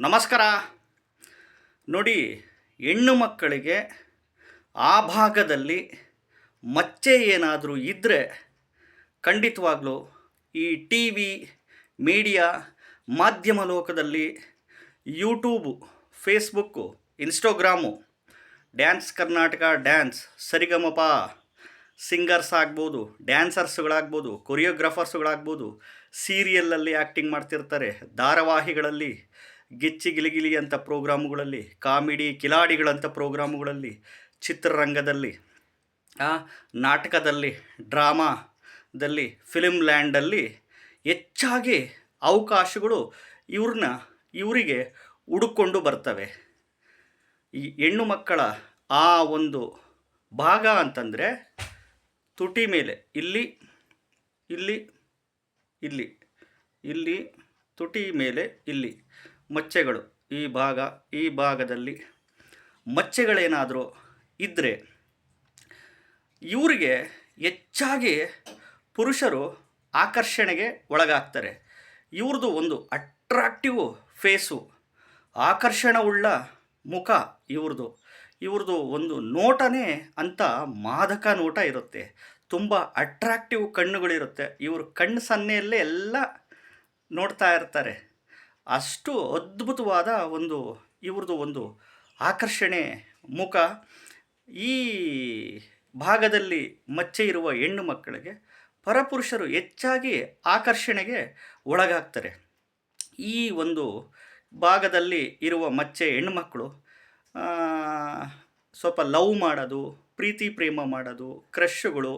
ನಮಸ್ಕಾರ. ನೋಡಿ, ಹೆಣ್ಣು ಮಕ್ಕಳಿಗೆ ಆ ಭಾಗದಲ್ಲಿ ಮಚ್ಚೆ ಏನಾದರೂ ಇದ್ದರೆ ಖಂಡಿತವಾಗ್ಲೂ ಈ ಟಿ ವಿ ಮೀಡಿಯಾ ಮಾಧ್ಯಮ ಲೋಕದಲ್ಲಿ YouTube, Facebook, Instagram, dance Karnataka, dance, Sarigamapa singers ಆಗ್ಬೋದು, ಡ್ಯಾನ್ಸರ್ಸ್ಗಳಾಗ್ಬೋದು, ಕೊರಿಯೋಗ್ರಾಫರ್ಸ್ಗಳಾಗ್ಬೋದು, ಸೀರಿಯಲಲ್ಲಿ ಆ್ಯಕ್ಟಿಂಗ್ ಮಾಡ್ತಿರ್ತಾರೆ, ಧಾರಾವಾಹಿಗಳಲ್ಲಿ ಗಿಚ್ಚಿ ಗಿಲಿಗಿಲಿ ಅಂತ ಪ್ರೋಗ್ರಾಮುಗಳಲ್ಲಿ, ಕಾಮಿಡಿ ಕಿಲಾಡಿಗಳಂಥ ಪ್ರೋಗ್ರಾಮುಗಳಲ್ಲಿ, ಚಿತ್ರರಂಗದಲ್ಲಿ, ನಾಟಕದಲ್ಲಿ, ಡ್ರಾಮಾದಲ್ಲಿ, ಫಿಲ್ಮ್ ಲ್ಯಾಂಡಲ್ಲಿ ಹೆಚ್ಚಾಗಿ ಅವಕಾಶಗಳು ಇವರಿಗೆ ಹುಡುಕೊಂಡು ಬರ್ತವೆ. ಈ ಹೆಣ್ಣು ಮಕ್ಕಳ ಆ ಒಂದು ಭಾಗ ಅಂತಂದರೆ ತುಟಿ ಮೇಲೆ ಇಲ್ಲಿ ಇಲ್ಲಿ ಇಲ್ಲಿ ಇಲ್ಲಿ ತುಟಿ ಮೇಲೆ ಇಲ್ಲಿ ಮಚ್ಚೆಗಳು, ಈ ಭಾಗದಲ್ಲಿ ಮಚ್ಚೆಗಳೇನಾದರೂ ಇದ್ದರೆ ಇವರಿಗೆ ಹೆಚ್ಚಾಗಿ ಪುರುಷರು ಆಕರ್ಷಣೆಗೆ ಒಳಗಾಗ್ತಾರೆ. ಇವ್ರದ್ದು ಒಂದು ಅಟ್ರಾಕ್ಟಿವ್ ಫೇಸು, ಆಕರ್ಷಣವುಳ್ಳ ಮುಖ ಇವ್ರದ್ದು ಒಂದು ನೋಟನೇ ಅಂತ ಮಾದಕ ನೋಟ ಇರುತ್ತೆ. ತುಂಬ ಅಟ್ರಾಕ್ಟಿವ್ ಕಣ್ಣುಗಳಿರುತ್ತೆ. ಇವರು ಕಣ್ಣು ಸನ್ನೆಯಲ್ಲೇ ಎಲ್ಲ ನೋಡ್ತಾ ಇರ್ತಾರೆ. ಅಷ್ಟು ಅದ್ಭುತವಾದ ಇವ್ರದ್ದು ಒಂದು ಆಕರ್ಷಣೆ ಮುಖ. ಈ ಭಾಗದಲ್ಲಿ ಮಚ್ಚೆ ಇರುವ ಹೆಣ್ಣು ಮಕ್ಕಳಿಗೆ ಪರಪುರುಷರು ಹೆಚ್ಚಾಗಿ ಆಕರ್ಷಣೆಗೆ ಒಳಗಾಗ್ತಾರೆ. ಈ ಒಂದು ಭಾಗದಲ್ಲಿ ಇರುವ ಮಚ್ಚೆ ಹೆಣ್ಣುಮಕ್ಕಳು ಸ್ವಲ್ಪ ಲವ್ ಮಾಡೋದು, ಪ್ರೀತಿ ಪ್ರೇಮ ಮಾಡೋದು, ಕ್ರಶ್ಗಳು,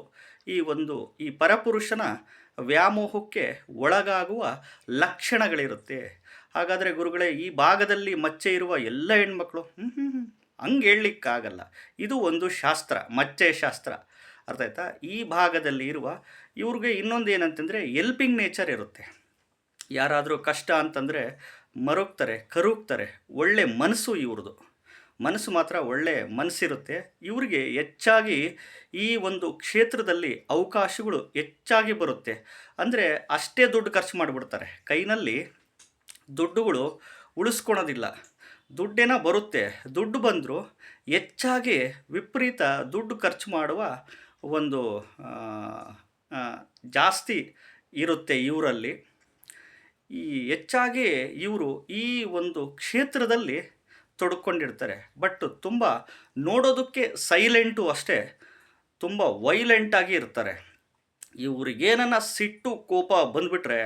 ಈ ಪರಪುರುಷನ ವ್ಯಾಮೋಹಕ್ಕೆ ಒಳಗಾಗುವ ಲಕ್ಷಣಗಳಿರುತ್ತೆ. ಹಾಗಾದರೆ ಗುರುಗಳೇ, ಈ ಭಾಗದಲ್ಲಿ ಮಚ್ಚೆ ಇರುವ ಎಲ್ಲ ಹೆಣ್ಮಕ್ಳು ಹಂಗೆ ಹೇಳಲಿಕ್ಕಾಗಲ್ಲ. ಇದು ಒಂದು ಶಾಸ್ತ್ರ, ಮಚ್ಚೆ ಶಾಸ್ತ್ರ, ಅರ್ಥ ಆಯ್ತಾ? ಈ ಭಾಗದಲ್ಲಿ ಇರುವ ಇವ್ರಿಗೆ ಇನ್ನೊಂದು ಏನಂತಂದರೆ ಎಲ್ಪಿಂಗ್ ನೇಚರ್ ಇರುತ್ತೆ. ಯಾರಾದರೂ ಕಷ್ಟ ಅಂತಂದರೆ ಕರುಗ್ತಾರೆ. ಒಳ್ಳೆ ಮನಸ್ಸು ಇವ್ರದ್ದು, ಮನಸ್ಸು ಮಾತ್ರ ಒಳ್ಳೆ ಮನಸ್ಸಿರುತ್ತೆ. ಇವರಿಗೆ ಹೆಚ್ಚಾಗಿ ಈ ಒಂದು ಕ್ಷೇತ್ರದಲ್ಲಿ ಅವಕಾಶಗಳು ಹೆಚ್ಚಾಗಿ ಬರುತ್ತೆ. ಅಂದರೆ ಅಷ್ಟೇ ದುಡ್ಡು ಖರ್ಚು ಮಾಡಿಬಿಡ್ತಾರೆ. ಕೈನಲ್ಲಿ ದುಡ್ಡುಗಳು ಉಳಿಸ್ಕೊಳೋದಿಲ್ಲ. ದುಡ್ಡೇನೋ ಬರುತ್ತೆ, ದುಡ್ಡು ಬಂದರೂ ಹೆಚ್ಚಾಗಿ ವಿಪರೀತ ದುಡ್ಡು ಖರ್ಚು ಮಾಡುವ ಒಂದು ಜಾಸ್ತಿ ಇರುತ್ತೆ ಇವರಲ್ಲಿ. ಹೆಚ್ಚಾಗಿ ಇವರು ಈ ಒಂದು ಕ್ಷೇತ್ರದಲ್ಲಿ ತೊಡ್ಕೊಂಡಿರ್ತಾರೆ. ಬಟ್ ತುಂಬ ನೋಡೋದಕ್ಕೆ ಸೈಲೆಂಟು ಅಷ್ಟೇ, ತುಂಬ ವೈಲೆಂಟಾಗಿ ಇರ್ತಾರೆ. ಇವ್ರಿಗೇನನ್ನ ಸಿಟ್ಟು ಕೋಪ ಬಂದುಬಿಟ್ರೆ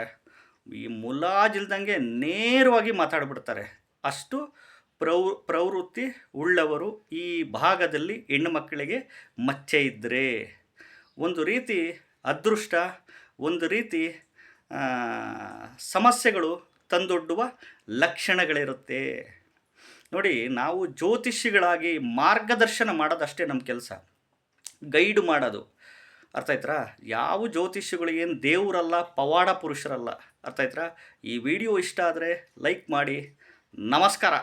ಈ ಮುಲಾಜಿಲ್ದಂಗೆ ನೇರವಾಗಿ ಮಾತಾಡ್ಬಿಡ್ತಾರೆ. ಅಷ್ಟು ಪ್ರವೃತ್ತಿ ಉಳ್ಳವರು ಈ ಭಾಗದಲ್ಲಿ ಹೆಣ್ಣು ಮಕ್ಕಳಿಗೆ ಮಚ್ಚೆ ಇದ್ದರೆ ಒಂದು ರೀತಿ ಅದೃಷ್ಟ, ಒಂದು ರೀತಿ ಸಮಸ್ಯೆಗಳು ತಂದೊಡ್ಡುವ ಲಕ್ಷಣಗಳಿರುತ್ತೆ. ನೋಡಿ, ನಾವು ಜ್ಯೋತಿಷಿಗಳಾಗಿ ಮಾರ್ಗದರ್ಶನ ಮಾಡೋದಷ್ಟೇ ನಮ್ಮ ಕೆಲಸ, ಗೈಡ್ ಮಾಡೋದು. ಅರ್ಥ ಆಯ್ತಾ? ಯಾವ ಜ್ಯೋತಿಷಿಗಳು ಏನು ದೇವರಲ್ಲ, ಪವಾಡ ಪುರುಷರಲ್ಲ. ಅರ್ಥ ಆಯ್ತಾ? ಈ ವಿಡಿಯೋ ಇಷ್ಟ ಆದರೆ ಲೈಕ್ ಮಾಡಿ. ನಮಸ್ಕಾರ.